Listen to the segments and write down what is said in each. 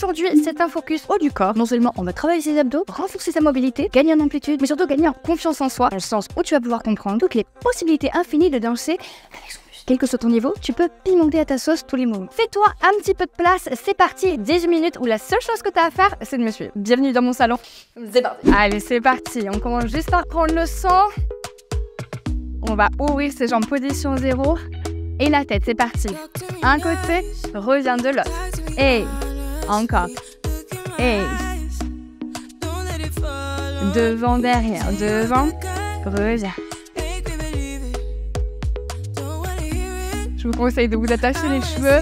Aujourd'hui, c'est un focus haut du corps. Non seulement on va travailler ses abdos, renforcer sa mobilité, gagner en amplitude, mais surtout gagner en confiance en soi, dans le sens où tu vas pouvoir comprendre toutes les possibilités infinies de danser avec son muscle. Quel que soit ton niveau, tu peux pimenter à ta sauce tous les mouvements. Fais-toi un petit peu de place, c'est parti, 18 minutes où la seule chose que tu as à faire, c'est de me suivre. Bienvenue dans mon salon. C'est parti. Allez, c'est parti. On commence juste par prendre le sang. On va ouvrir ses jambes, position 0. Et la tête, c'est parti. Un côté, reviens de l'autre. Et encore. Et devant, derrière, devant, reviens. Je vous conseille de vous attacher les cheveux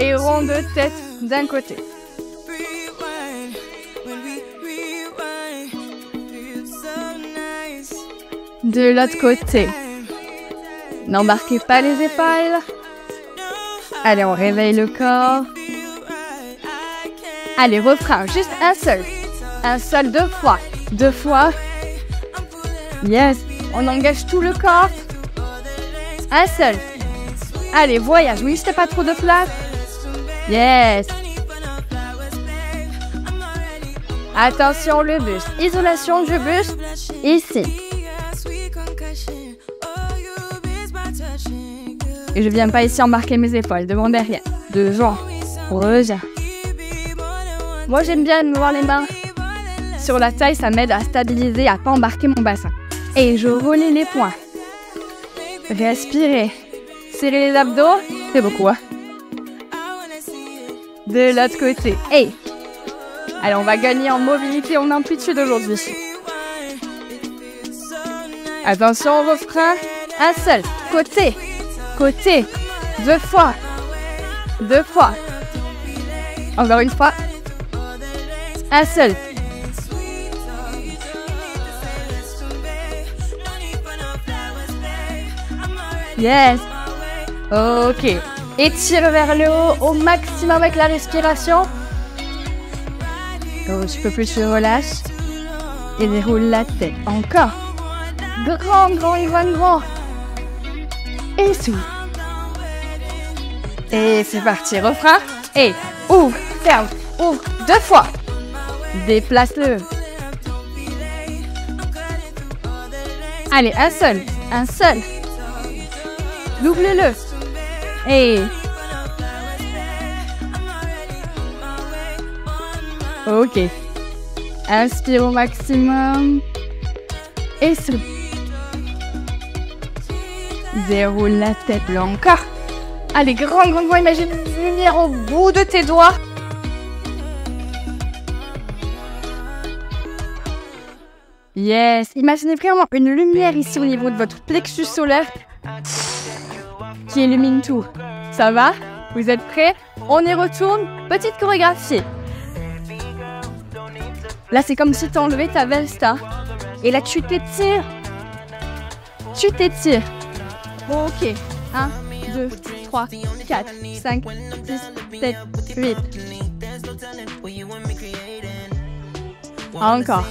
et rond de tête d'un côté. De l'autre côté. N'embarquez pas les épaules. Allez, on réveille le corps. Allez, refrain, juste un seul. Un seul, 2 fois. 2 fois. Yes, on engage tout le corps. Un seul. Allez, voyage, oui, c'était pas trop de place. Yes. Attention, le buste. Isolation du buste. Ici. Et je viens pas ici embarquer mes épaules, devant, derrière, devant, reviens. Moi j'aime bien me voir les mains sur la taille, ça m'aide à stabiliser, à pas embarquer mon bassin. Et je relie les poings. Respirez. Serrez les abdos, c'est beaucoup hein. De l'autre côté. Hey. Allez, on va gagner en mobilité, en amplitude aujourd'hui. Attention au refrain. Un seul. Côté. Côté. 2 fois. 2 fois. Encore une fois. Un seul. Yes. Ok. Étire vers le haut au maximum avec la respiration. Un petit peu plus, tu relâches. Et déroule la tête. Encore. Grand, Ivan, grand. Et souffle. Et c'est parti, refrain. Et ouvre, ferme, ouvre, 2 fois. Déplace-le. Allez, un seul. Double-le. Et ok. Inspire au maximum. Et souffle. Déroule la tête, là encore. Allez, grand, imagine une lumière au bout de tes doigts. Yes, imaginez vraiment une lumière ici au niveau de votre plexus solaire qui illumine tout. Ça va? Vous êtes prêts? On y retourne. Petite chorégraphie. Là, c'est comme si tu enlevais ta veste. Hein. Et là, tu t'étires. Ok. 1, 2, 3, 4, 5, 6, 7, 8. Encore.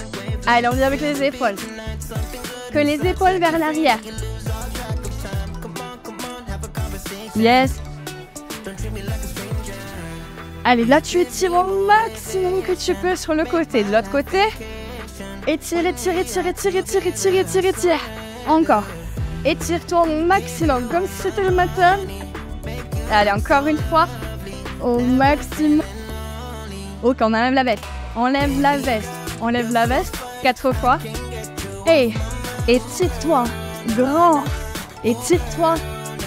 Allez, on vient avec les épaules. Que les épaules vers l'arrière. Yes. Allez, là, tu étires au maximum que tu peux sur le côté. De l'autre côté. Étire. Encore. Étire-toi au maximum, comme si c'était le matin. Allez, encore une fois. Au maximum. Ok, on enlève la veste. Enlève la veste. 4 fois. Et étire-toi. Grand. Étire-toi.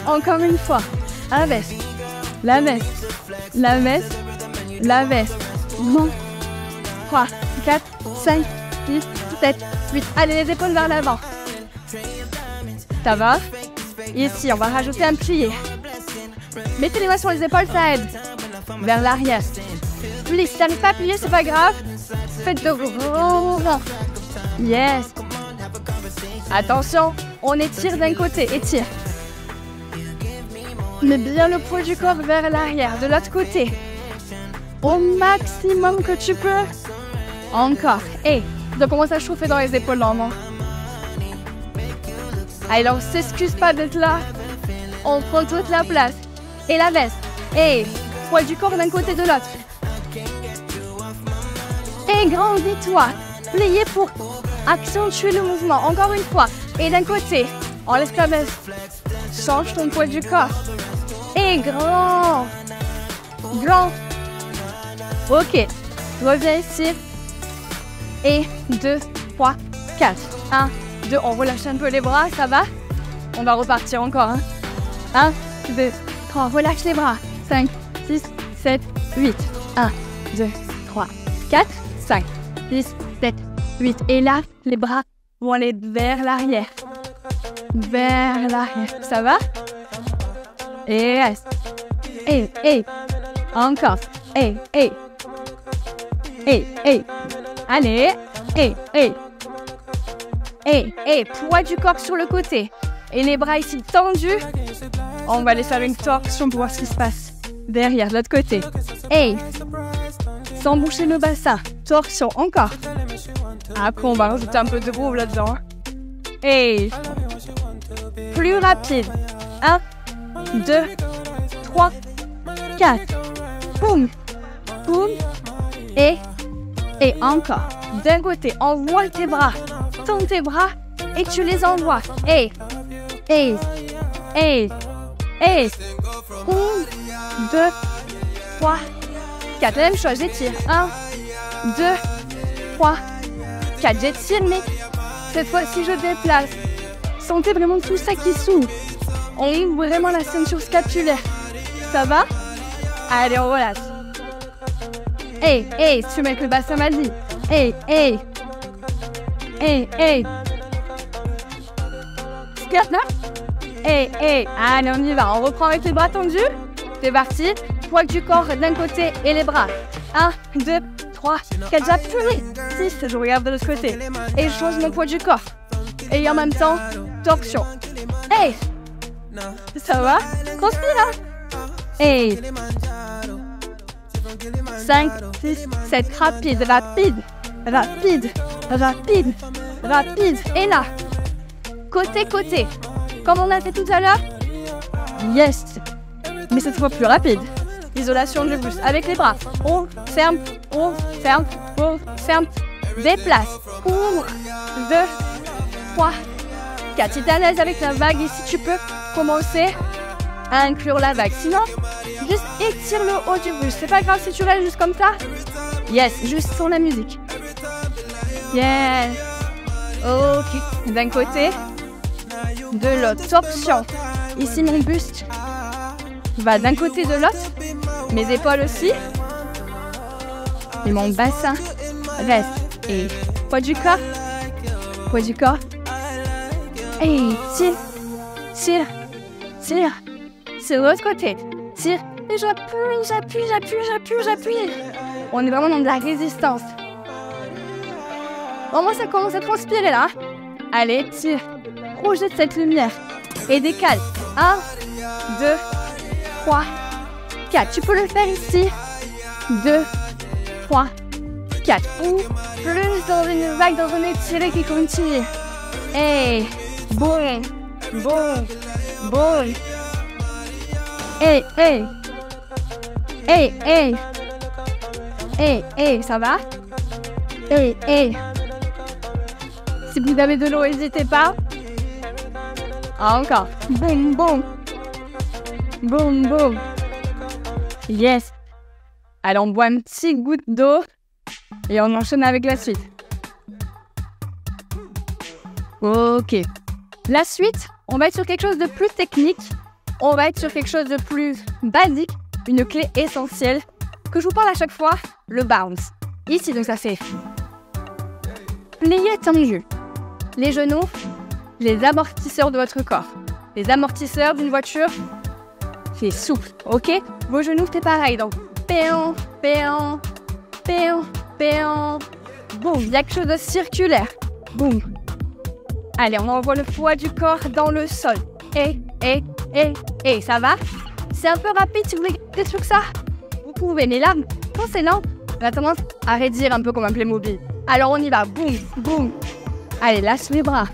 Encore une fois. La veste. 3, 4, 5, 6, 7, 8. Allez, les épaules vers l'avant. Ça va? Ici, on va rajouter un plié. Mettez les mains sur les épaules, ça aide. Vers l'arrière. Plie, si t'arrives pas à plier, c'est pas grave. Faites de grands. Yes. Attention, on étire d'un côté. Étire. Mets bien le poids du corps vers l'arrière. De l'autre côté. Au maximum que tu peux. Encore. Et ça commence à chauffer dans les épaules normalement. Allez, on s'excuse pas d'être là. On prend toute la place. Et la veste. Et poids du corps d'un côté de l'autre. Et grandis-toi. Pliez pour accentuer le mouvement. Encore une fois. Et d'un côté, en l'esclavage, change ton poids du corps. Et grand. Grand. Ok. Reviens ici. Et 2, 3, 4. 1, 2. On relâche un peu les bras, ça va? On va repartir encore. 1, 2, 3. Relâche les bras. 5, 6, 7, 8. 1, 2, 3, 4, 5, 6, 7, 8. Et là, les bras vont aller vers l'arrière. Vers l'arrière. Ça va? Et reste. Et. Encore. Et. Allez. Et. Poids du corps sur le côté. Et les bras ici tendus. On va aller faire une torsion pour voir ce qui se passe. Derrière, de l'autre côté. Et. Sans boucher le bassin. Torsion, encore. Après, on va rajouter un peu de groove là-dedans. Et. Plus rapide. 1, 2, 3, 4. Boum. Boum. Et encore. D'un côté, envoie tes bras. Tends tes bras et tu les envoies. Et. 1, 2, 3, 4. La même chose, j'étire. 1, 2, 3, 4. J'étire, mais cette fois-ci, je déplace. Sentez vraiment tout ça qui s'ouvre. On ouvre vraiment la ceinture scapulaire. Ça va? Allez, on relâche. Tu mets que le bassin m'a dit. Skirt là. Allez, on y va. On reprend avec les bras tendus. C'est parti. Poids du corps d'un côté et les bras. 1, 2, 3, 4. J'appuie. 6, je regarde de l'autre côté. Et je change mon poids du corps. Et en même temps, torsion. Ça va? Transpire là. 5, 6, 7. Rapide. Et là. Côté. Comme on a fait tout à l'heure. Yes. Mais cette fois plus rapide. Isolation du buste. Avec les bras. On ferme. Déplace. 1, 2, 3, 4. Si tu es à l'aise avec la vague, ici tu peux commencer à inclure la vague. Sinon, juste étire le haut du buste. C'est pas grave si tu restes juste comme ça. Yes, juste sur la musique. Yes. Ok. D'un côté, de l'autre. Torsion. Ici, mon buste va d'un côté de l'autre. Mes épaules aussi. Et mon bassin reste. Et poids du corps. Et tire. C'est de l'autre côté. Tire. Et j'appuie. On est vraiment dans de la résistance. Bon, moi, ça commence à transpirer là. Allez, tire. Projette cette lumière. Et décale. 1, 2, 3, 4. Tu peux le faire ici. 2, 3, 4. Ou plus dans une vague, dans un étiré qui continue. Boum. Ça va? Si vous avez de l'eau, n'hésitez pas. Encore. Boum. Yes. Allez, on boit un petit goutte d'eau et on enchaîne avec la suite. Ok. La suite, on va être sur quelque chose de plus technique. On va être sur quelque chose de plus basique. Une clé essentielle que je vous parle à chaque fois, le bounce. Ici, donc ça fait plié tendu. Les genoux, les amortisseurs de votre corps. Les amortisseurs d'une voiture, c'est souple, ok? Vos genoux, c'est pareil. Donc, péon. Boum, il y a quelque chose de circulaire. Boum. Allez, on envoie le poids du corps dans le sol. Ça va? C'est un peu rapide si vous voulez garder sur ça. Vous pouvez, mais là, quand c'est lent, on a tendance à raidir un peu comme un Playmobil. Alors on y va, boum. Allez, lâche les bras.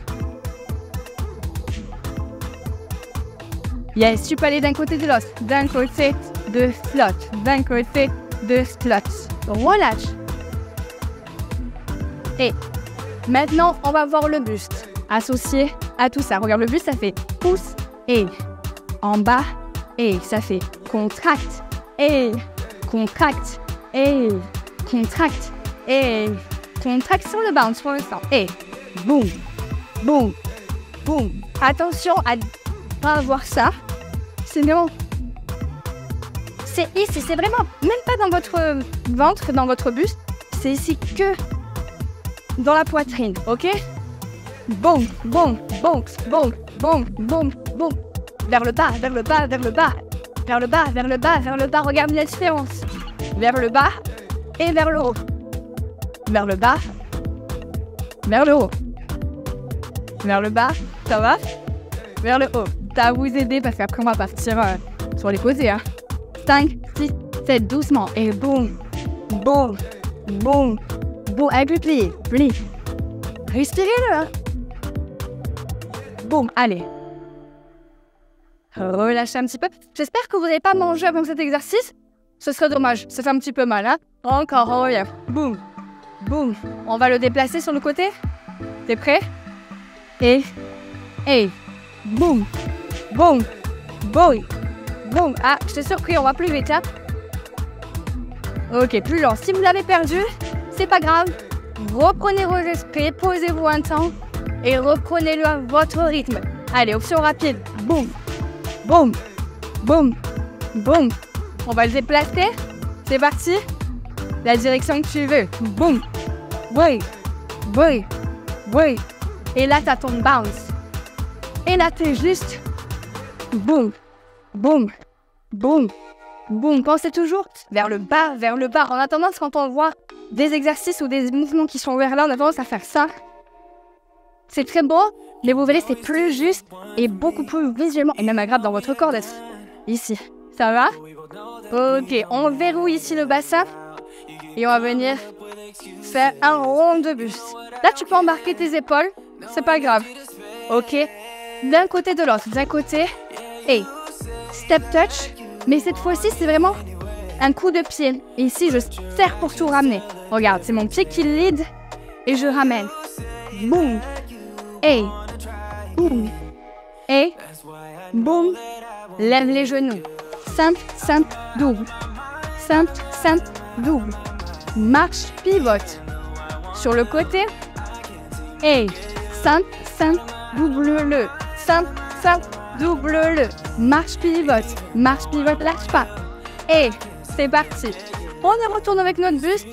Yes, tu peux aller d'un côté de l'os, d'un côté de slot, d'un côté de slot. Relâche. Et maintenant, on va voir le buste associé à tout ça. Regarde, le buste, ça fait pouce et en bas et ça fait contracte et contracte et contracte et contracte sur le bounce pour l'instant. Et boum, boum, boum. Attention à ne pas avoir ça. C'est vraiment... C'est ici, c'est vraiment même pas dans votre ventre, dans votre buste. C'est ici que dans la poitrine, ok? Boum, boum, boum, boum, boum, boum, boum. Vers le bas, vers le bas, vers le bas. Vers le bas, vers le bas, vers le bas. Regarde la différence. Vers le bas et vers le haut. Vers le bas, vers le haut. Vers le bas, ça va? Vers le haut. Ça va vous aider parce qu'après on va partir sur les côtés. Hein. 5, 6, 7, doucement. Et boum, boum, boum, boum. Avec le pli, pli. Respirez-le. Hein. Boum, allez. Relâchez un petit peu. J'espère que vous n'avez pas mangé avant cet exercice. Ce serait dommage. Ça fait un petit peu mal. Hein. Encore, on revient. Boum, boum. On va le déplacer sur le côté. T'es prêt? Et boum, boum, boum, boum. Ah, je t'ai surpris, on va plus vite, hein. Ok, plus lent. Si vous l'avez perdu, c'est pas grave. Reprenez vos esprits, posez-vous un temps et reprenez-le à votre rythme. Allez, option rapide. Boum, boum, boum, boum. On va le déplacer. C'est parti. La direction que tu veux. Boum, oui, oui, oui. Et là, t'as ton bounce. Et là, t'es juste boum, boum, boum, boum. Pensez toujours vers le bas, vers le bas. En attendant, quand on voit des exercices ou des mouvements qui sont vers là, on a tendance à faire ça. C'est très beau, mais vous verrez, c'est plus juste et beaucoup plus visuellement et même agréable dans votre corps d'être ici. Ça va? Ok, on verrouille ici le bassin et on va venir faire un rond de buste. Là, tu peux embarquer tes épaules. C'est pas grave. Ok. D'un côté de l'autre. D'un côté. Et step touch. Mais cette fois-ci, c'est vraiment un coup de pied. Et ici, je serre pour tout ramener. Regarde, c'est mon pied qui lead. Et je ramène. Boum. Et. Boum. Et. Boum. Lève les genoux. Simple, simple, double. Simple, simple, double. Marche, pivote. Sur le côté. Et. Simple, simple, double-le. Simple, simple, double-le. Marche, pivote, lâche pas. Et c'est parti. On y retourne avec notre buste.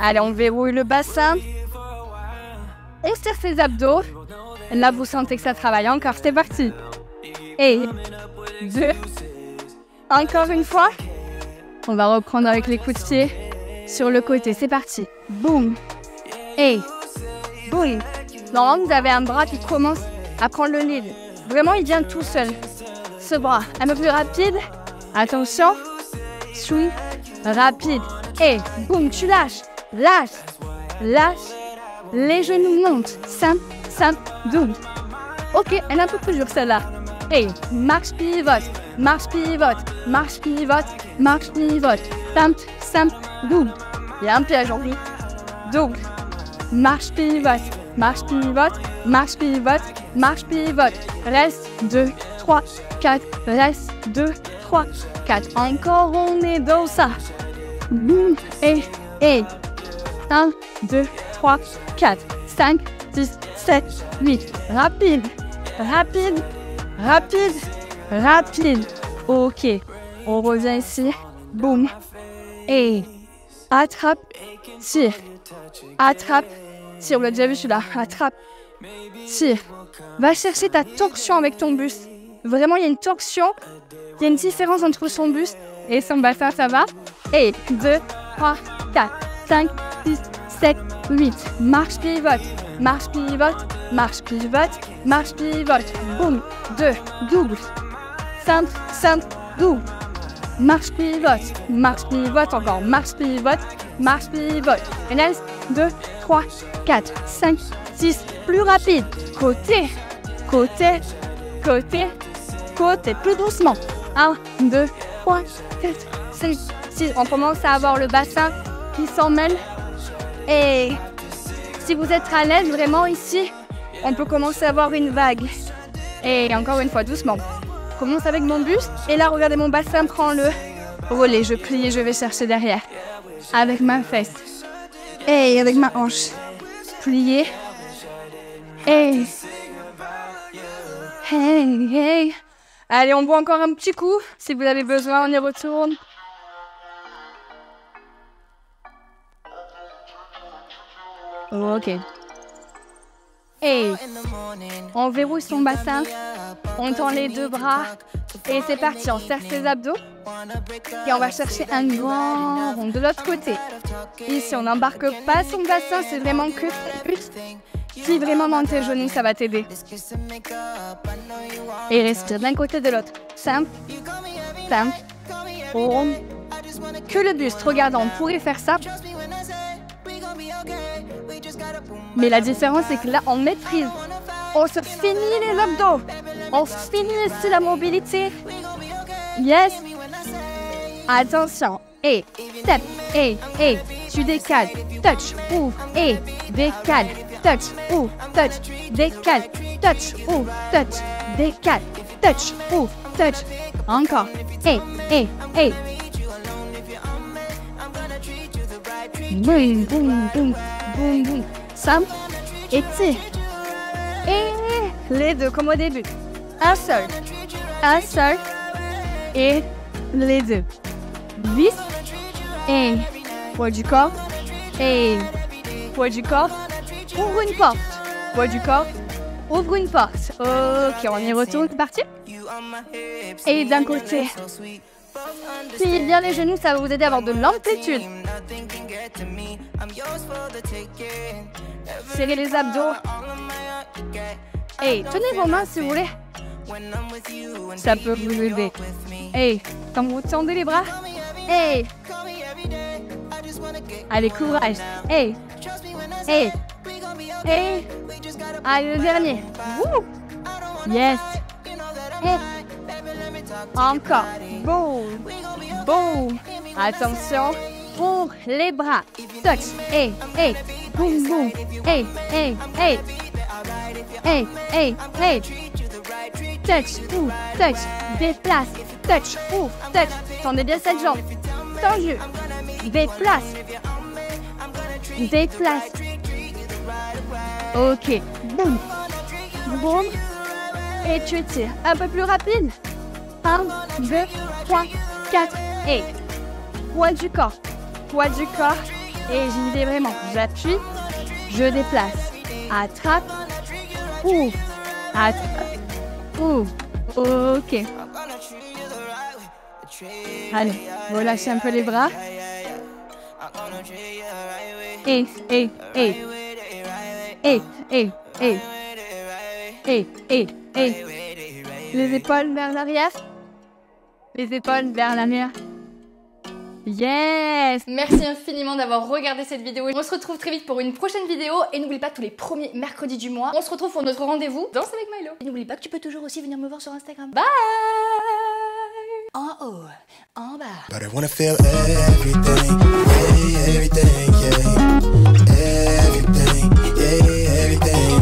Allez, on verrouille le bassin. On serre ses abdos. Là, vous sentez que ça travaille encore. C'est parti. Et 2. Encore une fois. On va reprendre avec les coups de pied sur le côté. C'est parti. Boum. Et boum. Normalement, vous avez un bras qui commence à prendre le lead. Vraiment, il vient tout seul. Ce bras, un peu plus rapide. Attention. Swing. Rapide. Et boum, tu lâches. Lâche. Lâche. Les genoux montent. Simple, simple, double. Ok, elle est un peu plus dure celle-là. Et marche, pivote. Marche, pivote. Marche, pivote. Marche, pivote. Simple, simple, double. Il y a un piège en plus. Double. Marche, pivote. Marche, pivote, marche, pivote, marche, pivote. Reste 2, 3, 4. Reste 2, 3, 4. Encore, on est dans ça. Boum, et. 1, 2, 3, 4, 5, 6, 7, 8. Rapide, rapide, rapide, rapide. Ok, on revient ici. Boum. Et attrape, tire. Attrape. Tire, on l'a déjà vu celui-là. Attrape. Tire. Va chercher ta torsion avec ton buste. Vraiment, il y a une torsion. Il y a une différence entre son buste et son bassin, ça va. Et 2, 3, 4, 5, 6, 7, 8. Marche, pivote. Marche, pivote. Marche, pivote. Marche, pivote. Boum. 2. Double. Simple, simple, double. Marche, pivote. Marche, pivote encore. Marche, pivote. Marche, pivote. Reste 2, 3, 4, 5, 6. Plus rapide. Côté. Côté. Côté. Côté. Plus doucement. 1, 2, 3, 4, 5, 6. On commence à avoir le bassin qui s'en mêle. Et si vous êtes à l'aise vraiment ici, on peut commencer à avoir une vague. Et encore une fois, doucement. Commence avec mon buste. Et là, regardez, mon bassin prend le relais. Je plie et je vais chercher derrière. Avec ma fesse. Et avec ma hanche. Plier. Et... Hey, hey. Allez, on boit encore un petit coup. Si vous avez besoin, on y retourne. Ok. Et on verrouille son bassin. On tend les deux bras. Et c'est parti, on serre ses abdos. Et on va chercher un grand rond de l'autre côté. Ici, on n'embarque pas son bassin, c'est vraiment que si vraiment dans tes genoux, ça va t'aider. Et respire d'un côté de l'autre. Simple, simple, rond. Que le buste, regarde, on pourrait faire ça. Mais la différence, c'est que là, on maîtrise. On se finit les abdos. On finit ici la mobilité. Yes. Attention. Et step. Et tu décales. Touch. Ouvre. Et décale. Touch. Ouvre. Touch. Décale. Touch. Ouvre. Touch. Décale. Touch. Ouvre. Touch. Encore. Et. Boum, boum, boum, boum, boum. Simple. Et tire. Et les deux comme au début. Un seul. Et les deux. Vis. Et poids du corps. Et poids du corps. Ouvre une porte. Poids du corps. Ouvre une porte. Ok, on y retourne. C'est parti. Et d'un côté. Pliez bien les genoux, ça va vous aider à avoir de l'amplitude. Serrez les abdos. Et tenez vos mains si vous voulez. Ça peut vous aider. Et quand vous tendez les bras. Et allez, courage. Et allez, le dernier. Woo. Yes. Et encore. Boum. Boum. Attention. Pour les bras. Touch. Et boum, boum. Et touch, ouvre, touch, déplace, touch, ouvre, touch. Tendez bien cette jambe. Tendu. Déplace. Déplace. Ok. Boum. Boum. Et tu tires. Un peu plus rapide. 1, 2, 3, 4. Et poids du corps. Poids du corps. Et j'y vais vraiment. J'appuie. Je déplace. Attrape. Ouvre. Attrape. Ouvre. Ok. Allez, relâchez un peu les bras. Et. Les épaules vers l'arrière. Les épaules vers l'arrière. Yes! Merci infiniment d'avoir regardé cette vidéo. On se retrouve très vite pour une prochaine vidéo. Et n'oublie pas, tous les premiers mercredis du mois, on se retrouve pour notre rendez-vous Danse avec Milo. Et n'oublie pas que tu peux toujours aussi venir me voir sur Instagram. Bye! En haut, en bas. But I wanna feel everything, yeah, everything, yeah. Everything, yeah, everything.